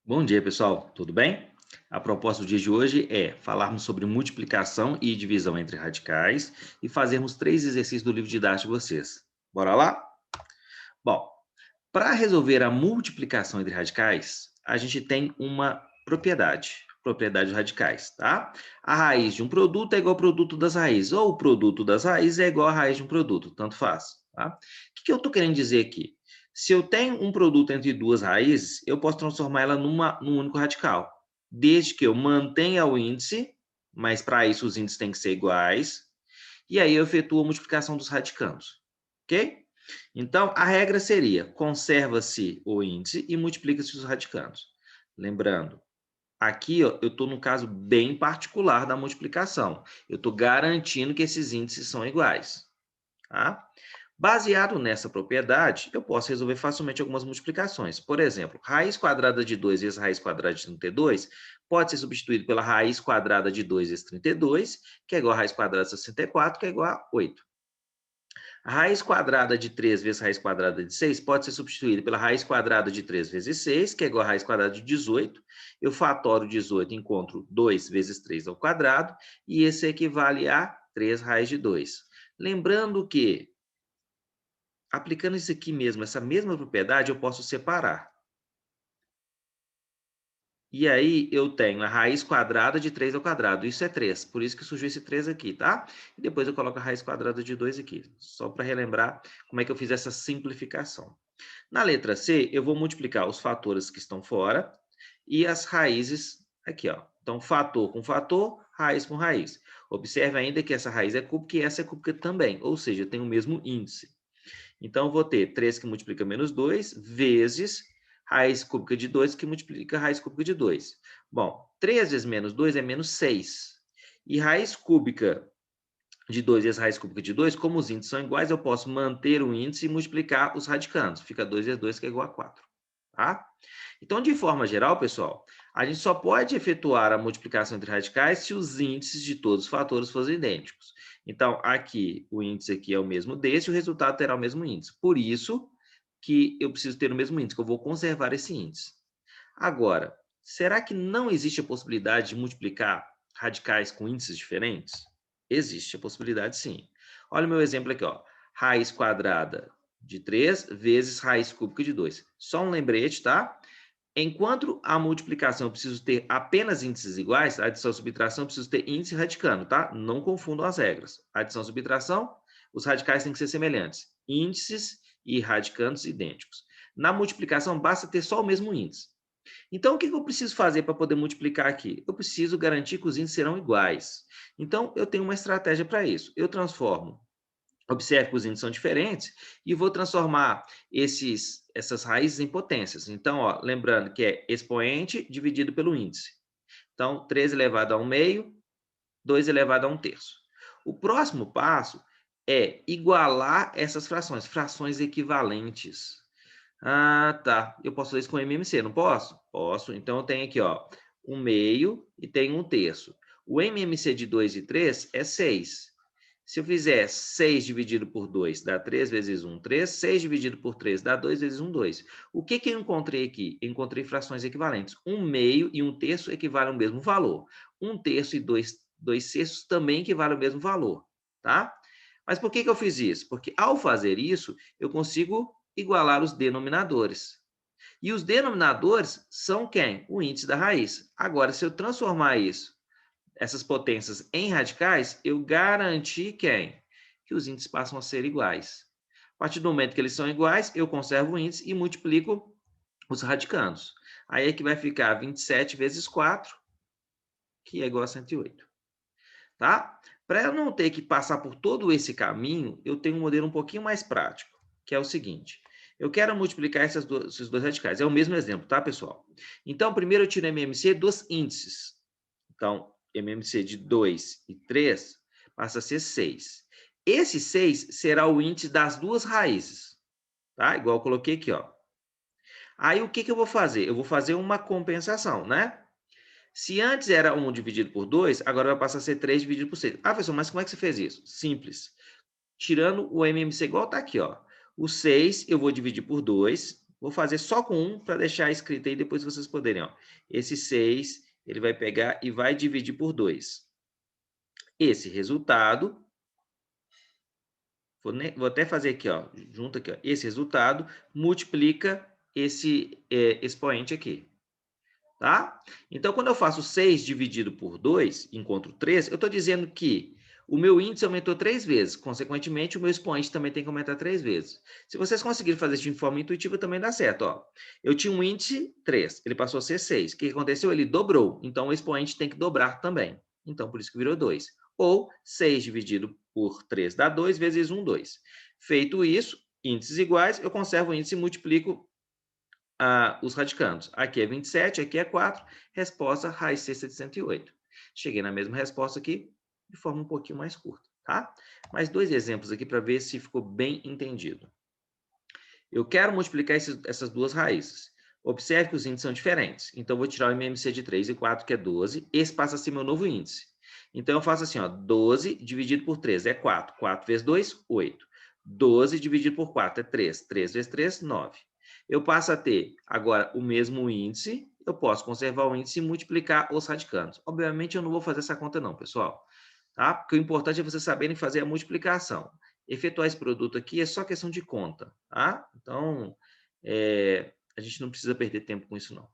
Bom dia, pessoal. Tudo bem? A proposta do dia de hoje é falarmos sobre multiplicação e divisão entre radicais e fazermos 3 exercícios do livro didático de vocês. Bora lá? Bom, para resolver a multiplicação entre radicais, a gente tem uma propriedade dos radicais, tá? A raiz de um produto é igual ao produto das raízes, ou o produto das raízes é igual à raiz de um produto, tanto faz, tá? O que eu estou querendo dizer aqui? Se eu tenho um produto entre duas raízes, eu posso transformar ela num único radical, desde que eu mantenha o índice, mas para isso os índices têm que ser iguais, e aí eu efetuo a multiplicação dos radicandos, ok? Então, a regra seria: conserva-se o índice e multiplica-se os radicandos. Lembrando, aqui ó, eu estou num caso bem particular da multiplicação. Eu estou garantindo que esses índices são iguais. Tá? Baseado nessa propriedade, eu posso resolver facilmente algumas multiplicações. Por exemplo, raiz quadrada de 2 vezes raiz quadrada de 32 pode ser substituído pela raiz quadrada de 2 vezes 32, que é igual a raiz quadrada de 64, que é igual a 8. A raiz quadrada de 3 vezes raiz quadrada de 6 pode ser substituída pela raiz quadrada de 3 vezes 6, que é igual a raiz quadrada de 18. Eu fatoro 18, encontro 2 vezes 3 ao quadrado, e esse equivale a 3 raiz de 2. Lembrando que, aplicando isso aqui mesmo, essa mesma propriedade, eu posso separar. E aí eu tenho a raiz quadrada de 3 ao quadrado. Isso é 3, por isso que surgiu esse 3 aqui, tá? E depois eu coloco a raiz quadrada de 2 aqui, só para relembrar como é que eu fiz essa simplificação. Na letra C, eu vou multiplicar os fatores que estão fora e as raízes aqui, ó. Então, fator com fator, raiz com raiz. Observe ainda que essa raiz é cúbica e essa é cúbica também, ou seja, tem o mesmo índice. Então, eu vou ter 3 que multiplica menos 2, vezes raiz cúbica de 2 que multiplica raiz cúbica de 2. Bom, 3 vezes menos 2 é menos 6. E raiz cúbica de 2 vezes raiz cúbica de 2, como os índices são iguais, eu posso manter o índice e multiplicar os radicandos. Fica 2 vezes 2, que é igual a 4. Tá? Então, de forma geral, pessoal, a gente só pode efetuar a multiplicação entre radicais se os índices de todos os fatores forem idênticos. Então, aqui, o índice aqui é o mesmo desse, o resultado terá o mesmo índice. Por isso que eu preciso ter o mesmo índice, que eu vou conservar esse índice. Agora, será que não existe a possibilidade de multiplicar radicais com índices diferentes? Existe a possibilidade, sim. Olha o meu exemplo aqui, ó. Raiz quadrada de 3 vezes raiz cúbica de 2. Só um lembrete, tá? Enquanto a multiplicação eu preciso ter apenas índices iguais, a adição e subtração eu preciso ter índice radicando, tá? Não confundam as regras. Adição e subtração, os radicais têm que ser semelhantes. Índices e radicandos idênticos. Na multiplicação, basta ter só o mesmo índice. Então, o que eu preciso fazer para poder multiplicar aqui? Eu preciso garantir que os índices serão iguais. Então, eu tenho uma estratégia para isso. Eu transformo. Observe que os índices são diferentes e vou transformar essas raízes em potências. Então, ó, lembrando que é expoente dividido pelo índice. Então, 3 elevado a 1 meio, 2 elevado a 1 terço. O próximo passo é igualar essas frações, frações equivalentes. Ah, tá. Eu posso fazer isso com MMC, não posso? Posso. Então, eu tenho aqui, ó, 1 meio e tenho 1 terço. O MMC de 2 e 3 é 6. Se eu fizer 6 dividido por 2, dá 3 vezes 1, 3. 6 dividido por 3 dá 2 vezes 1, 2. O que eu encontrei aqui? Eu encontrei frações equivalentes. 1 meio e 1 terço equivalem ao mesmo valor. 1 terço e 2 sextos também equivalem ao mesmo valor, tá? Mas por que eu fiz isso? Porque ao fazer isso, eu consigo igualar os denominadores. E os denominadores são quem? O índice da raiz. Agora, se eu transformar isso, essas potências em radicais, eu garanti quem? Que os índices passam a ser iguais. A partir do momento que eles são iguais, eu conservo o índice e multiplico os radicandos. Aí é que vai ficar 27 vezes 4, que é igual a 108. Tá? Para eu não ter que passar por todo esse caminho, eu tenho um modelo um pouquinho mais prático, que é o seguinte. Eu quero multiplicar esses dois radicais. É o mesmo exemplo, tá, pessoal? Então, primeiro eu tiro MMC dos índices. Então, MMC de 2 e 3 passa a ser 6. Esse 6 será o índice das duas raízes, tá? Igual eu coloquei aqui, ó. Aí, o que eu vou fazer? Eu vou fazer uma compensação, né? Se antes era 1 dividido por 2, agora vai passar a ser 3 dividido por 6. Ah, professor, mas como é que você fez isso? Simples. Tirando o MMC igual está aqui, ó. O 6 eu vou dividir por 2, Vou fazer só com um para deixar escrito aí, depois vocês poderem, ó. Esse 6, ele vai pegar e vai dividir por 2. Esse resultado, vou até fazer aqui, ó, junto aqui, ó. Esse resultado multiplica esse expoente aqui, tá? Então, quando eu faço 6 dividido por 2, encontro 3, eu estou dizendo que o meu índice aumentou 3 vezes, consequentemente, o meu expoente também tem que aumentar 3 vezes. Se vocês conseguirem fazer isso de forma intuitiva, também dá certo, ó. Eu tinha um índice 3, ele passou a ser 6. O que aconteceu? Ele dobrou, então o expoente tem que dobrar também. Então, por isso que virou 2. Ou 6 dividido por 3 dá 2 vezes 1, 2. Feito isso, índices iguais, eu conservo o índice e multiplico os radicandos. Aqui é 27, aqui é 4. Resposta, raiz sexta de 108. Cheguei na mesma resposta aqui, de forma um pouquinho mais curta, tá? Mais 2 exemplos aqui para ver se ficou bem entendido. Eu quero multiplicar essas duas raízes. Observe que os índices são diferentes. Então, eu vou tirar o MMC de 3 e 4, que é 12. Esse passa a ser meu novo índice. Então, eu faço assim, ó, 12 dividido por 3 é 4. 4 vezes 2, 8. 12 dividido por 4 é 3. 3 vezes 3, 9. Eu passo a ter agora o mesmo índice, eu posso conservar o índice e multiplicar os radicandos. Obviamente, eu não vou fazer essa conta não, pessoal, tá? Porque o importante é vocês saberem fazer a multiplicação. Efetuar esse produto aqui é só questão de conta, tá? Então, a gente não precisa perder tempo com isso, não.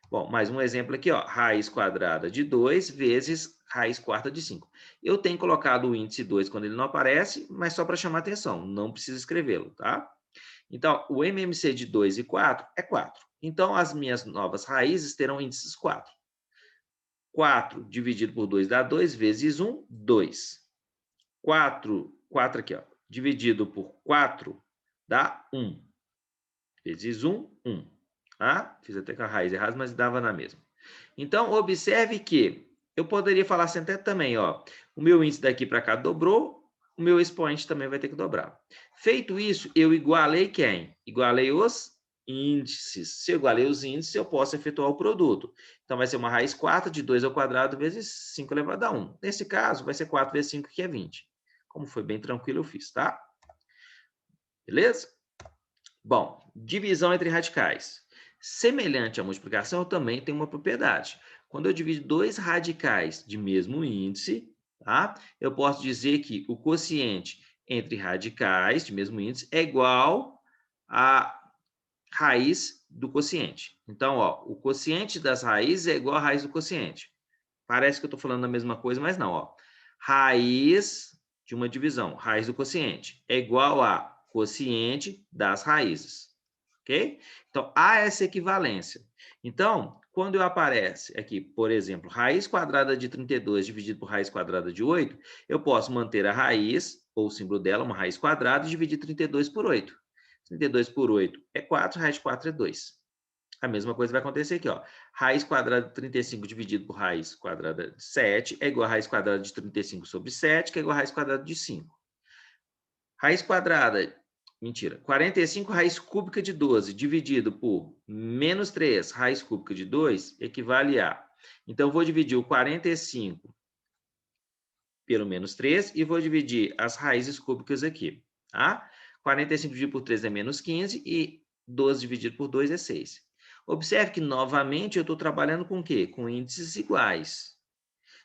Bom, mais um exemplo aqui, ó, raiz quadrada de 2 vezes raiz quarta de 5. Eu tenho colocado o índice 2 quando ele não aparece, mas só para chamar atenção, não precisa escrevê-lo, tá? Então, o MMC de 2 e 4 é 4. Então, as minhas novas raízes terão índices 4. 4 dividido por 2 dá 2, vezes 1, 2. 4 aqui, ó, dividido por 4 dá 1. Vezes 1, 1. Tá? Fiz até com a raiz errada, mas dava na mesma. Então, observe que eu poderia falar assim até também, ó, o meu índice daqui para cá dobrou, o meu expoente também vai ter que dobrar. Feito isso, eu igualei quem? Igualei os índices. Se eu igualei os índices, eu posso efetuar o produto. Então, vai ser uma raiz 4 de 2 ao quadrado vezes 5 elevado a 1. Nesse caso, vai ser 4 vezes 5, que é 20. Como foi bem tranquilo, eu fiz, tá? Beleza? Bom, divisão entre radicais. Semelhante à multiplicação, eu também tenho uma propriedade. Quando eu divido dois radicais de mesmo índice, tá? Eu posso dizer que o quociente entre radicais de mesmo índice é igual à raiz do quociente. Então, ó, o quociente das raízes é igual à raiz do quociente. Parece que eu estou falando a mesma coisa, mas não, ó. Raiz de uma divisão, raiz do quociente, é igual a quociente das raízes, ok? Então, há essa equivalência. Então, quando aparece aqui, por exemplo, raiz quadrada de 32 dividido por raiz quadrada de 8, eu posso manter a raiz, ou o símbolo dela, uma raiz quadrada, e dividir 32 por 8. 32 por 8 é 4, raiz de 4 é 2. A mesma coisa vai acontecer aqui, ó. Raiz quadrada de 35 dividido por raiz quadrada de 7 é igual a raiz quadrada de 35 sobre 7, que é igual a raiz quadrada de 5. Raiz quadrada, mentira, 45 raiz cúbica de 12 dividido por menos 3 raiz cúbica de 2 equivale a... Então, vou dividir o 45 pelo menos 3 e vou dividir as raízes cúbicas aqui, tá? 45 dividido por 3 é menos 15 e 12 dividido por 2 é 6. Observe que, novamente, eu estou trabalhando com o quê? Com índices iguais.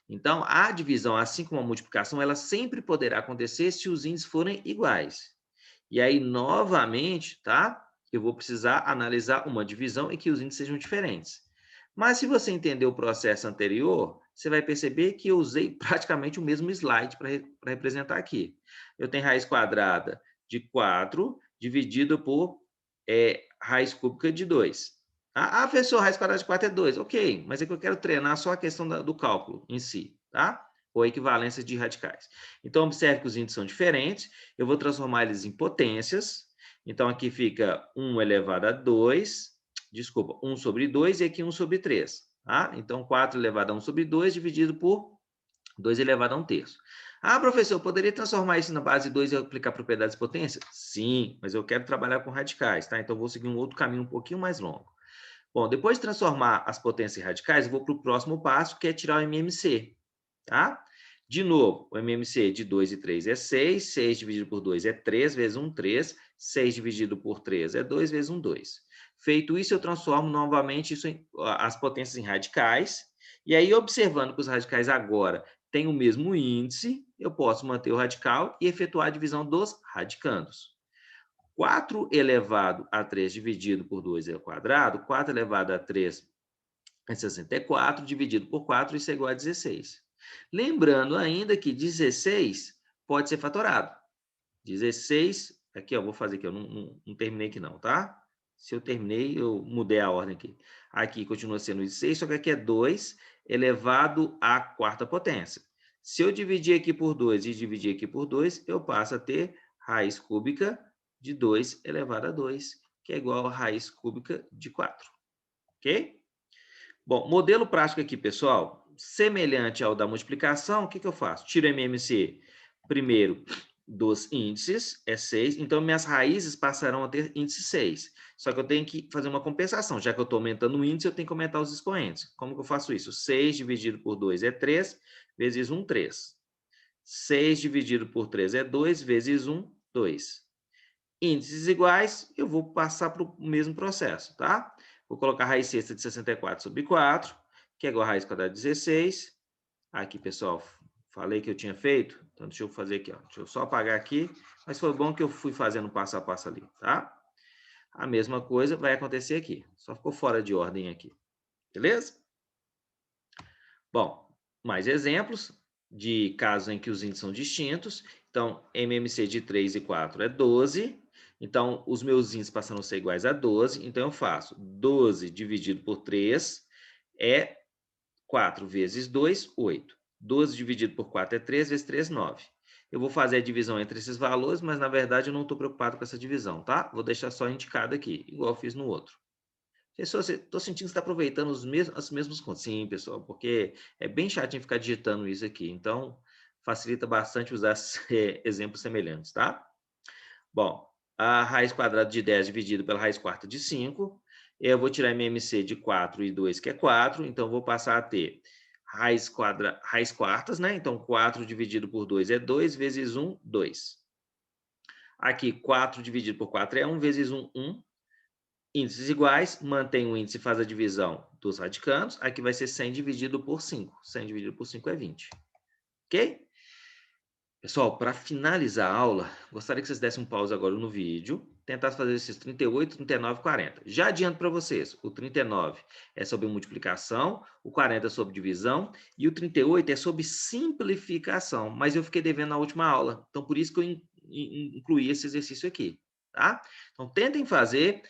Então, a divisão, assim como a multiplicação, ela sempre poderá acontecer se os índices forem iguais. E aí, novamente, tá? Eu vou precisar analisar uma divisão em que os índices sejam diferentes. Mas se você entender o processo anterior, você vai perceber que eu usei praticamente o mesmo slide para representar aqui. Eu tenho raiz quadrada de 4 dividido por raiz cúbica de 2. Ah, professor, raiz quadrada de 4 é 2. Ok, mas é que eu quero treinar só a questão do cálculo em si, tá? Ou a equivalência de radicais. Então, observe que os índices são diferentes. Eu vou transformar eles em potências. Então, aqui fica 1 elevado a 2. Desculpa, 1 sobre 2 e aqui 1 sobre 3. Tá? Então, 4 elevado a 1 sobre 2 dividido por 2 elevado a 1 terço. Ah, professor, eu poderia transformar isso na base 2 e aplicar propriedades de potência? Sim, mas eu quero trabalhar com radicais, tá? Então, eu vou seguir um outro caminho um pouquinho mais longo. Bom, depois de transformar as potências em radicais, eu vou para o próximo passo, que é tirar o MMC, tá? De novo, o MMC de 2 e 3 é 6, 6 dividido por 2 é 3, vezes 1, 3, 6 dividido por 3 é 2, vezes 1, 2. Feito isso, eu transformo novamente as potências em radicais, e aí, observando que os radicais agora têm o mesmo índice, eu posso manter o radical e efetuar a divisão dos radicandos. 4 elevado a 3 dividido por 2 ao quadrado, 4 elevado a 3 é 64, dividido por 4, isso é igual a 16. Lembrando ainda que 16 pode ser fatorado. 16, aqui, ó, vou fazer aqui, eu não terminei aqui não, tá? Se eu terminei, eu mudei a ordem aqui. Aqui continua sendo 16, só que aqui é 2 elevado à quarta potência. Se eu dividir aqui por 2 e dividir aqui por 2, eu passo a ter raiz cúbica de 2 elevado a 2, que é igual a raiz cúbica de 4. Ok? Bom, modelo prático aqui, pessoal, semelhante ao da multiplicação, o que eu faço? Tiro o MMC primeiro dos índices, é 6, então minhas raízes passarão a ter índice 6. Só que eu tenho que fazer uma compensação, já que eu estou aumentando o índice, eu tenho que aumentar os expoentes. Como que eu faço isso? 6 dividido por 2 é 3, vezes 1, 3. 6 dividido por 3 é 2, vezes 1, 2. Índices iguais, eu vou passar para o mesmo processo, tá? Vou colocar a raiz sexta de 64 sobre 4, que é igual a raiz quadrada de 16. Aqui, pessoal, falei que eu tinha feito, então deixa eu fazer aqui, ó. Deixa eu só apagar aqui, mas foi bom que eu fui fazendo passo a passo ali, tá? A mesma coisa vai acontecer aqui, só ficou fora de ordem aqui, beleza? Bom, mais exemplos de casos em que os índices são distintos. Então, MMC de 3 e 4 é 12. Então, os meus índices passam a ser iguais a 12. Então, eu faço 12 dividido por 3 é 4 vezes 2, 8. 12 dividido por 4 é 3 vezes 3, 9. Eu vou fazer a divisão entre esses valores, mas, na verdade, eu não estou preocupado com essa divisão, tá? Vou deixar só indicado aqui, igual eu fiz no outro. Pessoal, estou sentindo que você está aproveitando os mesmos contos. Sim, pessoal, porque é bem chatinho ficar digitando isso aqui. Então, facilita bastante usar exemplos semelhantes, tá? Bom, a raiz quadrada de 10 dividido pela raiz quarta de 5. Eu vou tirar MMC de 4 e 2, que é 4. Então, vou passar a ter raiz quartas, né? Então, 4 dividido por 2 é 2, vezes 1, 2. Aqui, 4 dividido por 4 é 1, vezes 1, 1. Índices iguais, mantém o índice e faz a divisão dos radicandos. Aqui vai ser 100 dividido por 5. 100 dividido por 5 é 20. Ok? Pessoal, para finalizar a aula, gostaria que vocês dessem um pause agora no vídeo, tentassem fazer esses 38, 39 e 40. Já adianto para vocês, o 39 é sobre multiplicação, o 40 é sobre divisão e o 38 é sobre simplificação, mas eu fiquei devendo na última aula, então por isso que eu incluí esse exercício aqui, tá? Então tentem fazer,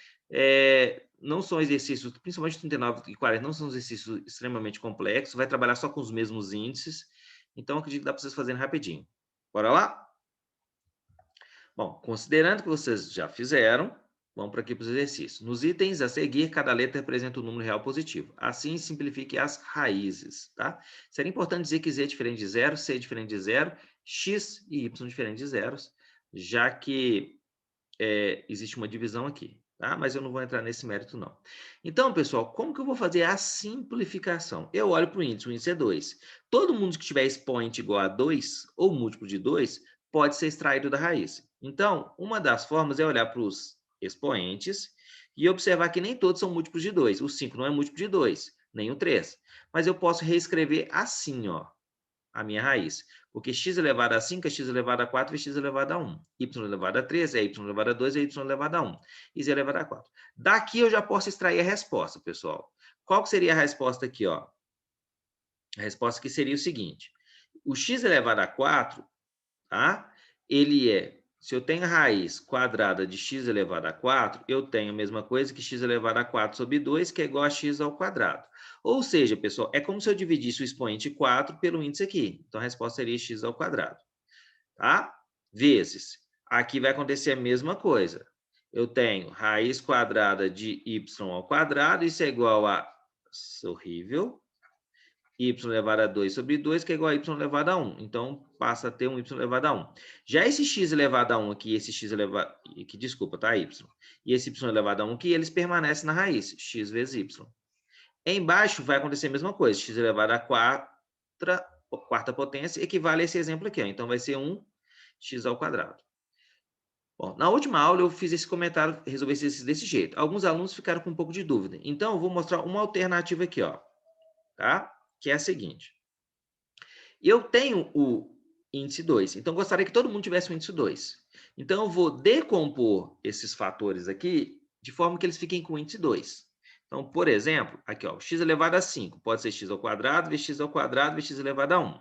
não são exercícios, principalmente 39 e 40, não são exercícios extremamente complexos, vai trabalhar só com os mesmos índices, então acredito que dá para vocês fazerem rapidinho. Bora lá? Bom, considerando que vocês já fizeram, vamos para aqui para os exercícios. Nos itens a seguir, cada letra representa um número real positivo. Assim, simplifique as raízes, tá? Seria importante dizer que z é diferente de zero, c é diferente de zero, x e y diferente de zeros, já que existe uma divisão aqui, tá? Mas eu não vou entrar nesse mérito, não. Então, pessoal, como que eu vou fazer a simplificação? Eu olho para o índice é 2. Todo mundo que tiver expoente igual a 2, ou múltiplo de 2, pode ser extraído da raiz. Então, uma das formas é olhar para os expoentes e observar que nem todos são múltiplos de 2. O 5 não é múltiplo de 2, nem o 3. Mas eu posso reescrever assim, ó, a minha raiz. Porque x elevado a 5 é x elevado a 4 vezes x elevado a 1. Y elevado a 3 é y elevado a 2 é y elevado a 1. E z elevado a 4. Daqui eu já posso extrair a resposta, pessoal. Qual que seria a resposta aqui, ó? A resposta aqui seria o seguinte. O x elevado a 4, tá? Ele é, se eu tenho a raiz quadrada de x elevado a 4, eu tenho a mesma coisa que x elevado a 4 sobre 2, que é igual a x ao quadrado. Ou seja, pessoal, é como se eu dividisse o expoente 4 pelo índice aqui. Então, a resposta seria x ao quadrado. Tá? Vezes. Aqui vai acontecer a mesma coisa. Eu tenho raiz quadrada de y ao quadrado, isso é igual a... horrível. Y elevado a 2 sobre 2, que é igual a y elevado a 1. Então, passa a ter um y elevado a 1. Já esse x elevado a 1 aqui, esse x elevado... aqui, desculpa, tá? Y. E esse y elevado a 1 aqui, eles permanecem na raiz. X vezes y. Embaixo vai acontecer a mesma coisa. X elevado a 4 quarta potência equivale a esse exemplo aqui, ó. Então, vai ser 1x². Bom, na última aula eu fiz esse comentário, resolvi esse exercício desse jeito. Alguns alunos ficaram com um pouco de dúvida. Então, eu vou mostrar uma alternativa aqui, ó, tá? Que é a seguinte. Eu tenho o índice 2, então gostaria que todo mundo tivesse o índice 2. Então, eu vou decompor esses fatores aqui de forma que eles fiquem com o índice 2. Então, por exemplo, aqui, ó, x elevado a 5 pode ser x², vx ao quadrado, vx elevado a 1.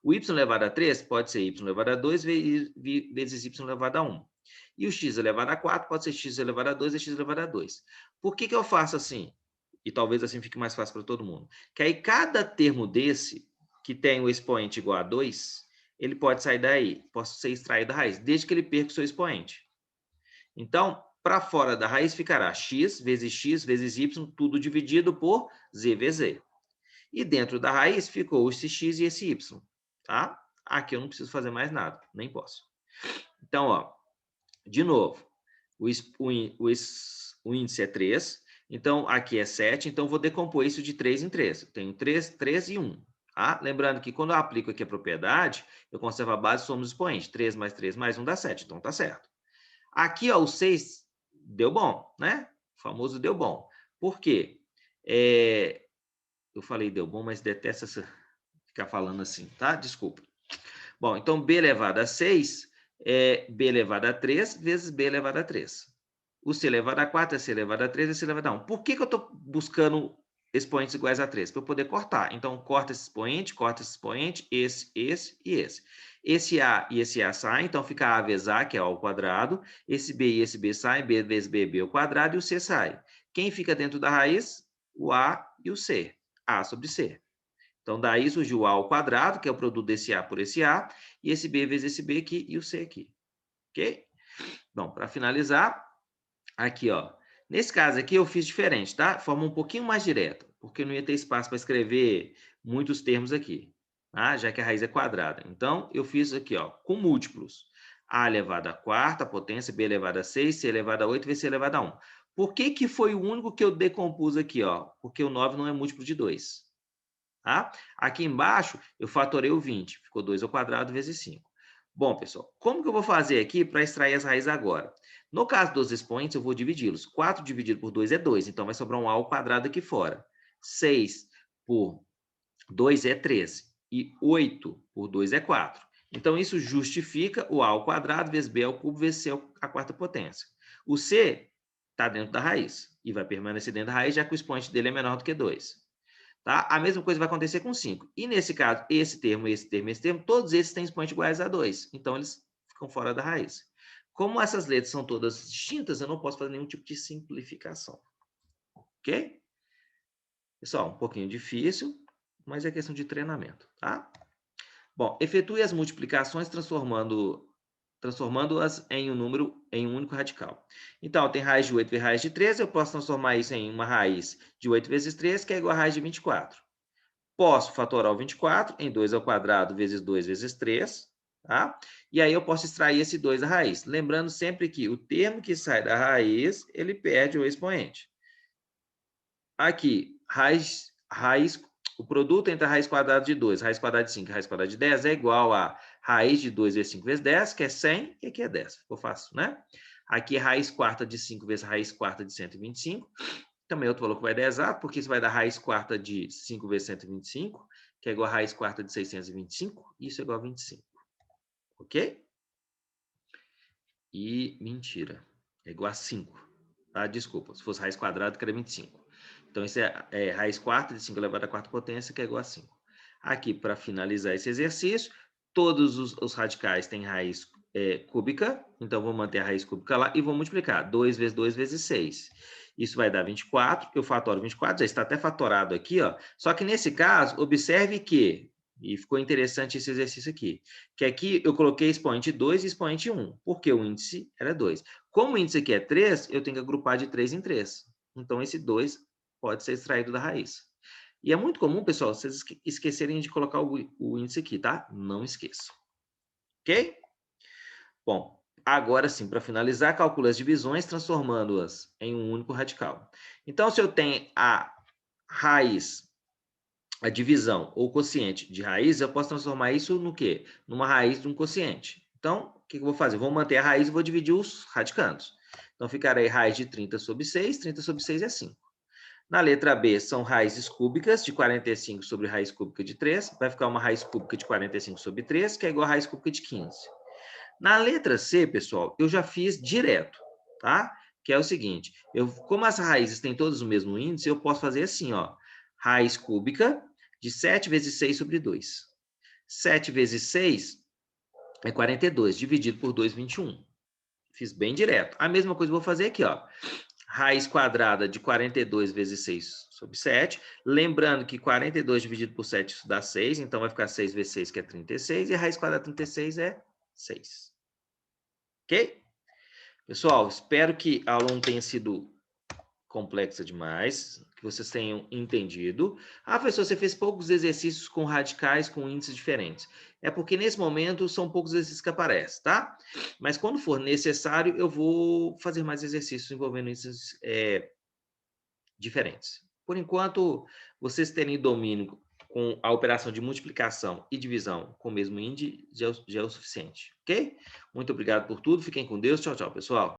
O y elevado a 3 pode ser y elevado a 2 vezes y elevado a 1. E o x elevado a 4 pode ser x elevado a 2 vezes x elevado a 2. Por que eu faço assim? E talvez assim fique mais fácil para todo mundo. Que aí cada termo desse, que tem o expoente igual a 2, ele pode sair daí, pode ser extraído da raiz, desde que ele perca o seu expoente. Então, para fora da raiz ficará x vezes y, tudo dividido por z vezes z. E dentro da raiz ficou esse x e esse y, tá? Aqui eu não preciso fazer mais nada, nem posso. Então, ó, de novo, o índice é 3, então aqui é 7, então vou decompor isso de 3 em 3. Eu tenho 3, 3 e 1. Tá? Lembrando que quando eu aplico aqui a propriedade, eu conservo a base, somos expoentes. 3 mais 3 mais 1 dá 7, então tá certo. Aqui, ó, o 6 deu bom, né? O famoso deu bom. Por quê? Eu falei deu bom, mas detesto ficar falando assim, tá? Desculpa. Bom, então b elevado a 6 é b elevado a 3 vezes b elevado a 3. O c elevado a 4 é c elevado a 3 vezes c elevado a 1. Por que eu estou buscando expoentes iguais a 3? Para eu poder cortar. Então, corta esse expoente, esse e esse. Esse a e esse a saem, então fica a vezes a, que é a ao quadrado. Esse b e esse b saem, b vezes b, b ao quadrado, e o c sai. Quem fica dentro da raiz? O a e o c. A sobre c. Então, daí surgiu o a ao quadrado, que é o produto desse a por esse a, e esse b vezes esse b aqui e o c aqui. Ok? Bom, para finalizar, aqui, ó. Nesse caso aqui eu fiz diferente, tá? Forma um pouquinho mais direta, porque não ia ter espaço para escrever muitos termos aqui, tá? Já que a raiz é quadrada. Então, eu fiz aqui, ó, com múltiplos. A elevado a quarta potência, b elevado a 6, c elevado a 8, vezes c elevado a 1. Por que foi o único que eu decompus aqui, ó? Porque o 9 não é múltiplo de 2. Tá? Aqui embaixo, eu fatorei o 20. Ficou 2 ao quadrado vezes 5. Bom, pessoal, como que eu vou fazer aqui para extrair as raízes agora? No caso dos expoentes, eu vou dividi-los. 4 dividido por 2 é 2, então vai sobrar um a ao quadrado aqui fora. 6 por 2 é 13. E 8 por 2 é 4. Então, isso justifica o a ao quadrado vezes b ao cubo vezes c à quarta potência. O c está dentro da raiz e vai permanecer dentro da raiz, já que o expoente dele é menor do que 2. Tá? A mesma coisa vai acontecer com 5. E nesse caso, esse termo, todos esses têm expoentes iguais a 2. Então, eles ficam fora da raiz. Como essas letras são todas distintas, eu não posso fazer nenhum tipo de simplificação. Ok? Pessoal, um pouquinho difícil, mas é questão de treinamento. Tá? Bom, efetue as multiplicações transformando-as em um único radical. Então, tem raiz de 8 vezes raiz de 13, eu posso transformar isso em uma raiz de 8 vezes 3, que é igual a raiz de 24. Posso fatorar o 24 em 2 ao quadrado vezes 2 vezes 3, tá? E aí eu posso extrair esse 2 da raiz. Lembrando sempre que o termo que sai da raiz, ele perde o expoente. Aqui, o produto entre a raiz quadrada de 2, raiz quadrada de 5 e raiz quadrada de 10 é igual a raiz de 2 vezes 5 vezes 10, que é 100, e aqui é 10. Ficou fácil, né? Aqui é raiz quarta de 5 vezes raiz quarta de 125. Também outro valor que vai dar exato, porque isso vai dar raiz quarta de 5 vezes 125, que é igual a raiz quarta de 625, e isso é igual a 25. Ok? E mentira, é igual a 5. Tá? Desculpa, se fosse raiz quadrada, que era 25. Então, isso é raiz quarta de 5 elevado à quarta potência, que é igual a 5. Aqui, para finalizar esse exercício, todos os radicais têm raiz cúbica, então vou manter a raiz cúbica lá e vou multiplicar. 2 vezes 2 vezes 6. Isso vai dar 24, eu fatoro 24, já está até fatorado aqui, ó. Só que nesse caso, observe que, e ficou interessante esse exercício aqui, que aqui eu coloquei expoente 2 e expoente 1, porque o índice era 2. Como o índice aqui é 3, eu tenho que agrupar de 3 em 3. Então, esse 2 pode ser extraído da raiz. E é muito comum, pessoal, vocês esquecerem de colocar o índice aqui, tá? Não esqueçam. Ok? Bom, agora sim, para finalizar, calcule as divisões transformando-as em um único radical. Então, se eu tenho a raiz a divisão ou quociente de raiz, eu posso transformar isso no quê? Numa raiz de um quociente. Então, o que eu vou fazer? Vou manter a raiz e vou dividir os radicandos. Então, ficará raiz de 30 sobre 6, 30 sobre 6 é 5. Na letra B, são raízes cúbicas de 45 sobre raiz cúbica de 3. Vai ficar uma raiz cúbica de 45 sobre 3, que é igual a raiz cúbica de 15. Na letra C, pessoal, eu já fiz direto, tá? Que é o seguinte, como as raízes têm todas o mesmo índice, eu posso fazer assim, ó. Raiz cúbica de 7 vezes 6 sobre 2. 7 vezes 6 é 42, dividido por 2, 21. Fiz bem direto. A mesma coisa eu vou fazer aqui, ó. Raiz quadrada de 42 vezes 6 sobre 7. Lembrando que 42 dividido por 7 isso dá 6, então vai ficar 6 vezes 6, que é 36, e a raiz quadrada de 36 é 6. Ok? Pessoal, espero que a aula não tenha sido complexa demais, que vocês tenham entendido. Ah, professor, você fez poucos exercícios com radicais com índices diferentes. É porque nesse momento são poucos exercícios que aparecem, tá? Mas quando for necessário, eu vou fazer mais exercícios envolvendo índices diferentes. Por enquanto, vocês terem domínio com a operação de multiplicação e divisão com o mesmo índice já é o suficiente, ok? Muito obrigado por tudo, fiquem com Deus, tchau, tchau, pessoal.